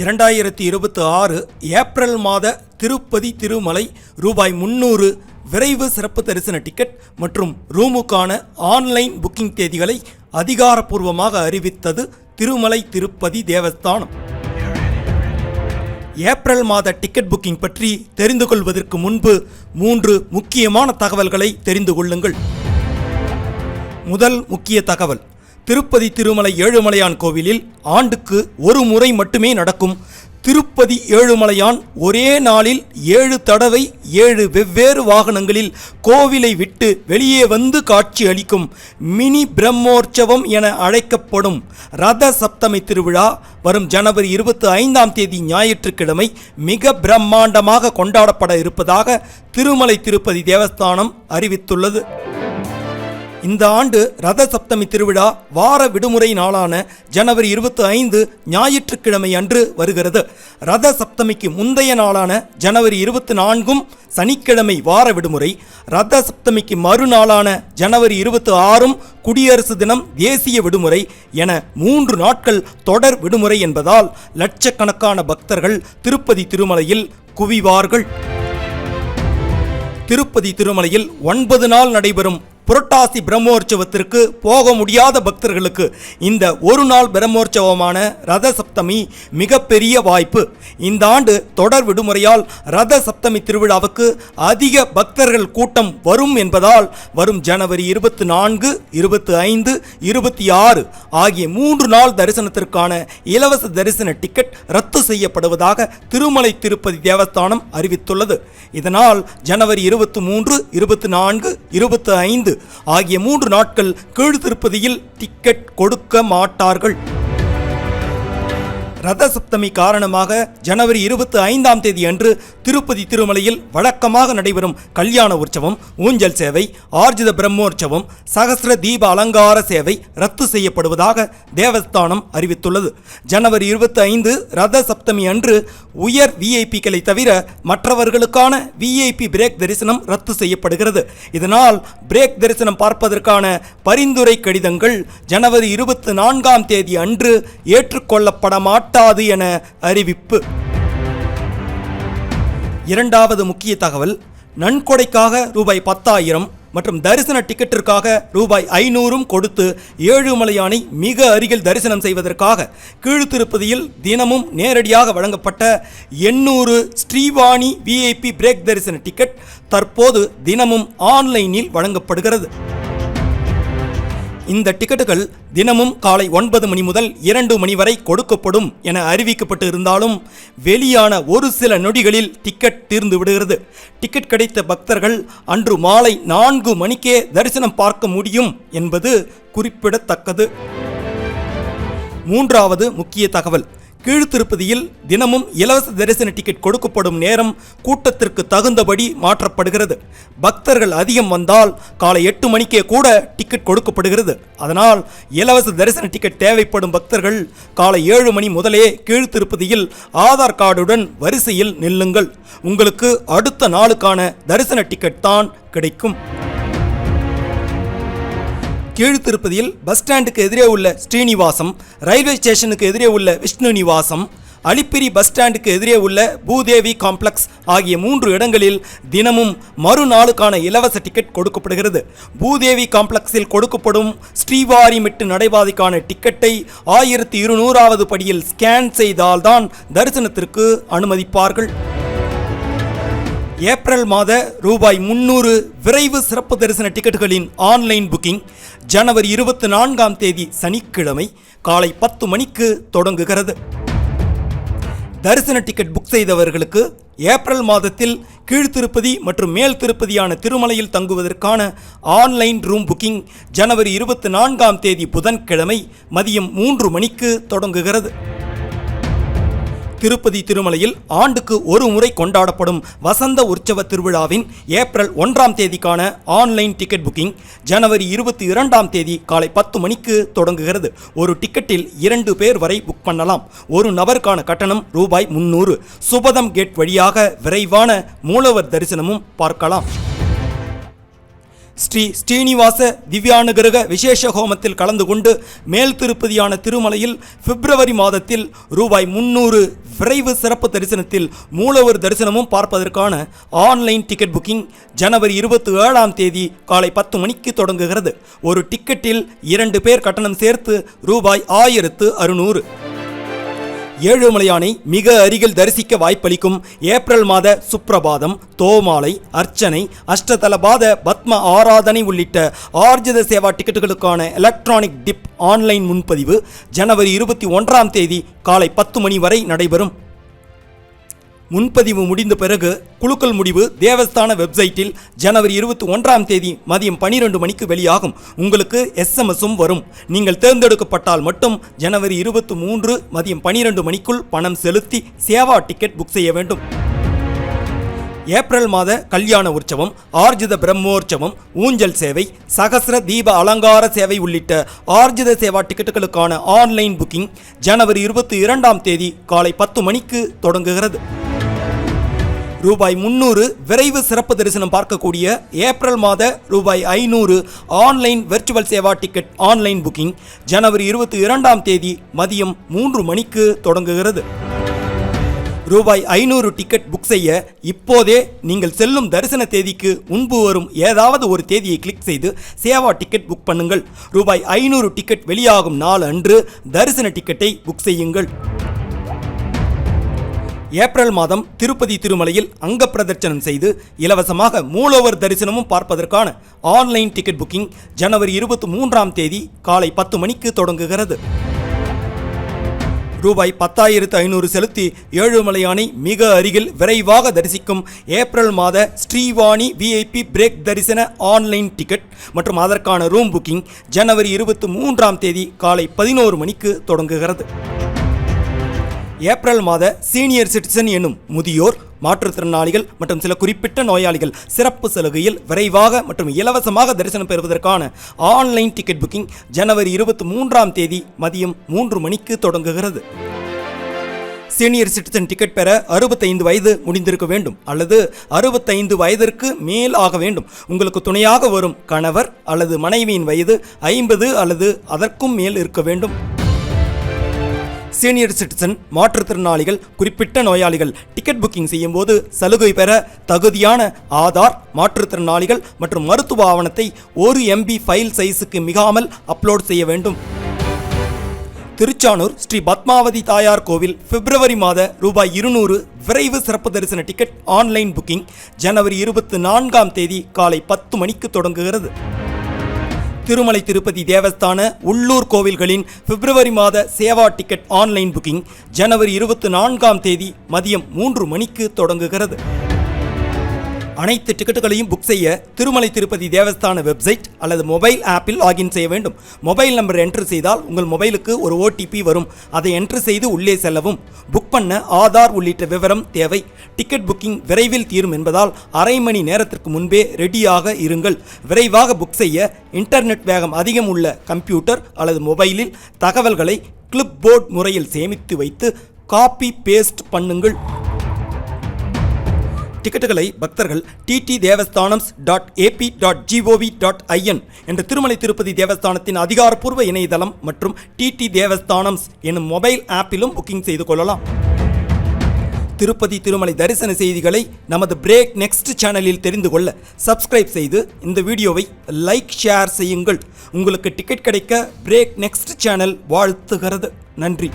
2026 April மாத திருப்பதி திருமலை ரூபாய் 300 விரைவு சிறப்பு தரிசன டிக்கெட் மற்றும் ரூமுக்கான ஆன்லைன் புக்கிங் தேதிகளை அதிகாரப்பூர்வமாக அறிவித்தது திருமலை திருப்பதி தேவஸ்தானம். ஏப்ரல் மாத டிக்கெட் புக்கிங் பற்றி தெரிந்து கொள்வதற்கு முன்பு 3 முக்கியமான தகவல்களை தெரிந்து கொள்ளுங்கள். முதல் முக்கிய தகவல், திருப்பதி திருமலை ஏழுமலையான் கோவிலில் ஆண்டுக்கு ஒரு முறை மட்டுமே நடக்கும் திருப்பதி ஏழுமலையான் ஒரே நாளில் 7 தடவை 7 வெவ்வேறு வாகனங்களில் கோவிலை விட்டு வெளியே வந்து காட்சி அளிக்கும் மினி பிரம்மோற்சவம் என அழைக்கப்படும் ரத சப்தமி திருவிழா வரும் ஜனவரி 25ஆம் தேதி ஞாயிற்றுக்கிழமை மிக பிரம்மாண்டமாக கொண்டாடப்பட இருப்பதாக திருமலை திருப்பதி தேவஸ்தானம் அறிவித்துள்ளது. இந்த ஆண்டு ரத சப்தமி திருவிழா வார விடுமுறை நாளான ஜனவரி 25 ஞாயிற்றுக்கிழமை அன்று வருகிறது. ரத சப்தமிக்கு முந்தைய நாளான ஜனவரி 24ம் சனிக்கிழமை வார விடுமுறை, ரத சப்தமிக்கு மறுநாளான ஜனவரி 26ம் குடியரசு தினம் தேசிய விடுமுறை என 3 நாட்கள் தொடர் விடுமுறை என்பதால் லட்சக்கணக்கான பக்தர்கள் திருப்பதி திருமலையில் குவிவார்கள். திருப்பதி திருமலையில் 9 நாள் நடைபெறும் புரட்டாசி பிரம்மோற்சவத்திற்கு போக முடியாத பக்தர்களுக்கு இந்த ஒரு நாள் பிரம்மோற்சவமான ரத சப்தமி மிகப்பெரிய வாய்ப்பு. இந்த ஆண்டு தொடர் விடுமுறையால் ரத சப்தமி திருவிழாவுக்கு அதிக பக்தர்கள் கூட்டம் வரும் என்பதால் வரும் ஜனவரி 24, 25, 26 ஆகிய 3 நாள் தரிசனத்திற்கான இலவச தரிசன டிக்கெட் ரத்து செய்யப்படுவதாக திருமலை திருப்பதி தேவஸ்தானம் அறிவித்துள்ளது. இதனால் ஜனவரி 23, 24, 25 ஆகிய 3 நாட்கள் கீழ் திருப்பதியில் டிக்கெட் கொடுக்க மாட்டார்கள். ரத சப்தமி காரணமாக ஜனவரி 25ஆம் தேதி அன்று திருப்பதி திருமலையில் வழக்கமாக நடைபெறும் கல்யாண உற்சவம், ஊஞ்சல் சேவை, ஆர்ஜித பிரம்மோற்சவம், சகஸ்ர தீப அலங்கார சேவை ரத்து செய்யப்படுவதாக தேவஸ்தானம் அறிவித்துள்ளது. ஜனவரி 25 ரத சப்தமி அன்று உயர் விஐபிக்களை தவிர மற்றவர்களுக்கான விஐபி பிரேக் தரிசனம் ரத்து செய்யப்படுகிறது. இதனால் பிரேக் தரிசனம் பார்ப்பதற்கான பரிந்துரை கடிதங்கள் ஜனவரி 24ஆம் தேதி அன்று ஏற்றுக்கொள்ளப்பட மாட்டாது என அறிவிப்பு. இரண்டாவது முக்கிய தகவல், நன்கொடைக்காக ரூபாய் 10,000 மற்றும் தரிசன டிக்கெட்டிற்காக ரூபாய் 500 கொடுத்து ஏழுமலையானை மிக அருகில் தரிசனம் செய்வதற்காக கீழ்த்திருப்பதியில் தினமும் நேரடியாக வழங்கப்பட்ட 800 ஸ்ரீவாணி விஐபி பிரேக் தரிசன டிக்கெட் தற்போது தினமும் ஆன்லைனில் வழங்கப்படுகிறது. இந்த டிக்கெட்டுகள் தினமும் காலை 9 மணி முதல் 2 மணி வரை கொடுக்கப்படும் என அறிவிக்கப்பட்டு இருந்தாலும் வெளியான ஒரு சில நொடிகளில் டிக்கெட் தீர்ந்து விடுகிறது. டிக்கெட் கிடைத்த பக்தர்கள் அன்று மாலை 4 மணிக்கே தரிசனம் பார்க்க முடியும் என்பது குறிப்பிடத்தக்கது. மூன்றாவது முக்கிய தகவல், கீழ்த்திருப்பதியில் தினமும் இலவச தரிசன டிக்கெட் கொடுக்கப்படும் நேரம் கூட்டத்திற்கு தகுந்தபடி மாற்றப்படுகிறது. பக்தர்கள் அதிகம் வந்தால் காலை 8 மணிக்கே கூட டிக்கெட் கொடுக்கப்படுகிறது. அதனால் இலவச தரிசன டிக்கெட் தேவைப்படும் பக்தர்கள் காலை 7 மணி முதலே கீழ்த்திருப்பதியில் ஆதார் கார்டுடன் வரிசையில் நில்லுங்கள். உங்களுக்கு அடுத்த நாளுக்கான தரிசன டிக்கெட் தான் கிடைக்கும். கீழ்த்திருப்பதியில் பஸ் ஸ்டாண்டுக்கு எதிரே உள்ள ஸ்ரீனிவாசம், ரயில்வே ஸ்டேஷனுக்கு எதிரே உள்ள விஷ்ணு நிவாசம், அலிப்பிரி பஸ் ஸ்டாண்டுக்கு எதிரே உள்ள பூதேவி காம்ப்ளெக்ஸ் ஆகிய 3 இடங்களில் தினமும் மறுநாளுக்கான இலவச டிக்கெட் கொடுக்கப்படுகிறது. பூதேவி காம்ப்ளெக்ஸில் கொடுக்கப்படும் ஸ்ரீவாரிமெட்டு நடைபாதைக்கான டிக்கெட்டை 1200வது படியில் ஸ்கேன் செய்தால்தான் தரிசனத்திற்கு அனுமதிப்பார்கள். ஏப்ரல் மாத ரூபாய் 300 விரைவு சிறப்பு தரிசன டிக்கெட்டுகளின் ஆன்லைன் புக்கிங் ஜனவரி 24ஆம் தேதி சனிக்கிழமை காலை 10 மணிக்கு தொடங்குகிறது. தரிசன டிக்கெட் புக் செய்தவர்களுக்கு ஏப்ரல் மாதத்தில் கீழ்த்திருப்பதி மற்றும் மேல் திருப்பதியான திருமலையில் தங்குவதற்கான ஆன்லைன் ரூம் புக்கிங் ஜனவரி 24ஆம் தேதி புதன்கிழமை மதியம் 3 மணிக்கு தொடங்குகிறது. திருப்பதி திருமலையில் ஆண்டுக்கு ஒரு முறை கொண்டாடப்படும் வசந்த உற்சவ திருவிழாவின் ஏப்ரல் 1ஆம் தேதிக்கான ஆன்லைன் டிக்கெட் புக்கிங் ஜனவரி 22ஆம் தேதி காலை 10 மணிக்கு தொடங்குகிறது. ஒரு டிக்கெட்டில் 2 பேர் வரை புக் பண்ணலாம். ஒரு நபருக்கான கட்டணம் ரூபாய் 300. சுபதம் கேட் வழியாக விரைவான மூலவர் தரிசனமும் பார்க்கலாம். ஸ்ரீ ஸ்ரீனிவாச திவ்யானுகிரக விசேஷ ஹோமத்தில் கலந்து கொண்டு மேல் திருப்பதியான திருமலையில் பிப்ரவரி மாதத்தில் ரூபாய் 300 விரைவு சிறப்பு தரிசனத்தில் மூலவர் தரிசனமும் பார்ப்பதற்கான ஆன்லைன் டிக்கெட் புக்கிங் ஜனவரி 27ஆம் தேதி காலை 10 மணிக்கு தொடங்குகிறது. ஒரு டிக்கெட்டில் 2 பேர் கட்டணம் சேர்த்து ரூபாய் 1600. ஏழுமலையானை மிக அருகில் தரிசிக்க வாய்ப்பளிக்கும் ஏப்ரல் மாத சுப்ரபாதம், தோமாலை, அர்ச்சனை, அஷ்டதலபாத பத்ம ஆராதனை உள்ளிட்ட ஆர்ஜித சேவா டிக்கெட்டுகளுக்கான எலக்ட்ரானிக் டிப் ஆன்லைன் முன்பதிவு ஜனவரி 21ஆம் தேதி காலை 10 மணி வரை நடைபெறும். முன்பதிவு முடிந்த பிறகு குலுக்கல் முடிவு தேவஸ்தான வெப்சைட்டில் ஜனவரி 21ஆம் தேதி மதியம் 12 மணிக்கு வெளியாகும். உங்களுக்கு SMS-உம் வரும். நீங்கள் தேர்ந்தெடுக்கப்பட்டால் மட்டும் ஜனவரி 23 மதியம் 12 மணிக்குள் பணம் செலுத்தி சேவா டிக்கெட் புக் செய்ய வேண்டும். ஏப்ரல் மாத கல்யாண உற்சவம், ஆர்ஜித பிரம்மோற்சவம், ஊஞ்சல் சேவை, சகஸ்ர தீப அலங்கார சேவை உள்ளிட்ட ஆர்ஜித சேவா டிக்கெட்டுகளுக்கான ஆன்லைன் புக்கிங் ஜனவரி 22ஆம் தேதி காலை 10 மணிக்கு தொடங்குகிறது. ரூபாய் 300 விரைவு சிறப்பு தரிசனம் பார்க்கக்கூடிய ஏப்ரல் மாத ரூபாய் 500 ஆன்லைன் வெர்ச்சுவல் சேவா டிக்கெட் ஆன்லைன் புக்கிங் ஜனவரி 22ஆம் தேதி மதியம் 3 மணிக்கு தொடங்குகிறது. ரூபாய் 500 டிக்கெட் புக் செய்ய இப்போதே நீங்கள் செல்லும் தரிசன தேதிக்கு முன்பு வரும் ஏதாவது ஒரு தேதியை கிளிக் செய்து சேவா டிக்கெட் புக் பண்ணுங்கள். ரூபாய் 500 டிக்கெட் வெளியாகும் நாள் அன்று தரிசன டிக்கெட்டை புக் செய்யுங்கள். ஏப்ரல் மாதம் திருப்பதி திருமலையில் அங்க பிரதட்சணம் செய்து இலவசமாக மூலவர் தரிசனமும் பார்ப்பதற்கான ஆன்லைன் டிக்கெட் புக்கிங் ஜனவரி 23ஆம் தேதி காலை 10 மணிக்கு தொடங்குகிறது. ரூபாய் 10,500 செலுத்தி ஏழுமலையானை மிக அருகில் விரைவாக தரிசிக்கும் ஏப்ரல் மாத ஸ்ரீவாணி VIP பிரேக் தரிசன ஆன்லைன் டிக்கெட் மற்றும் அதற்கான ரூம் புக்கிங் ஜனவரி 23ஆம் தேதி காலை 11 மணிக்கு தொடங்குகிறது. ஏப்ரல் மாத சீனியர் சிட்டிசன் எனும் முதியோர், மாற்றுத்திறனாளிகள் மற்றும் சில குறிப்பிட்ட நோயாளிகள் சிறப்பு சலுகையில் விரைவாக மற்றும் இலவசமாக தரிசனம் பெறுவதற்கான ஆன்லைன் டிக்கெட் புக்கிங் ஜனவரி 23ஆம் தேதி மதியம் 3 மணிக்கு தொடங்குகிறது. சீனியர் சிட்டிசன் டிக்கெட் பெற 65 வயது முடிந்திருக்க வேண்டும் அல்லது 65 வயதிற்கு மேல் ஆக வேண்டும். உங்களுக்கு துணையாக வரும் கணவர் அல்லது மனைவியின் வயது 50 அல்லது அதற்கும் மேல் இருக்க வேண்டும். சீனியர் சிட்டிசன், மாற்றுத்திறனாளிகள், குறிப்பிட்ட நோயாளிகள் டிக்கெட் புக்கிங் செய்யும் போது சலுகை பெற தகுதியான ஆதார், மாற்றுத்திறனாளிகள் மற்றும் மருத்துவ ஆவணத்தை 1 MB ஃபைல் சைஸுக்கு மிகாமல் அப்லோட் செய்ய வேண்டும். திருச்சானூர் ஸ்ரீ பத்மாவதி தாயார் கோவில் பிப்ரவரி மாத ரூபாய் 200 விரைவு சிறப்பு தரிசன டிக்கெட் ஆன்லைன் புக்கிங் ஜனவரி 24ஆம் தேதி காலை 10 மணிக்கு தொடங்குகிறது. திருமலை திருப்பதி தேவஸ்தான உள்ளூர் கோவில்களின் பிப்ரவரி மாத சேவா டிக்கெட் ஆன்லைன் புக்கிங் ஜனவரி 24ஆம் தேதி மதியம் 3 மணிக்கு தொடங்குகிறது. அனைத்து டிக்கெட்டுகளையும் புக் செய்ய திருமலை திருப்பதி தேவஸ்தான வெப்சைட் அல்லது மொபைல் ஆப்பில் லாகின் செய்ய வேண்டும். மொபைல் நம்பர் என்ட்ரு செய்தால் உங்கள் மொபைலுக்கு ஒரு OTP வரும். அதை என்ட்ரு செய்து உள்ளே செல்லவும். புக் பண்ண ஆதார் உள்ளிட்ட விவரம் தேவை. டிக்கெட் புக்கிங் விரைவில் தீரும் என்பதால் அரை மணி நேரத்திற்கு முன்பே ரெடியாக இருங்கள். விரைவாக புக் செய்ய இன்டர்நெட் வேகம் அதிகம் உள்ள கம்ப்யூட்டர் அல்லது மொபைலில் தகவல்களை கிளிப் போர்ட் முறையில் சேமித்து வைத்து காப்பி பேஸ்ட் பண்ணுங்கள். டிக்கெட்டுகளை பக்தர்கள் ttdevasthanams.ap.gov.in என்ற திருமலை திருப்பதி தேவஸ்தானத்தின் அதிகாரப்பூர்வ இணையதளம் மற்றும் TT தேவஸ்தானம்ஸ் எனும் மொபைல் ஆப்பிலும் புக்கிங் செய்து கொள்ளலாம். திருப்பதி திருமலை தரிசன செய்திகளை நமது பிரேக் நெக்ஸ்ட் சேனலில் தெரிந்து கொள்ள சப்ஸ்கிரைப் செய்து இந்த வீடியோவை லைக், ஷேர் செய்யுங்கள். உங்களுக்கு டிக்கெட் கிடைக்க பிரேக் நெக்ஸ்ட் சேனல் வாழ்த்துகிறது. நன்றி.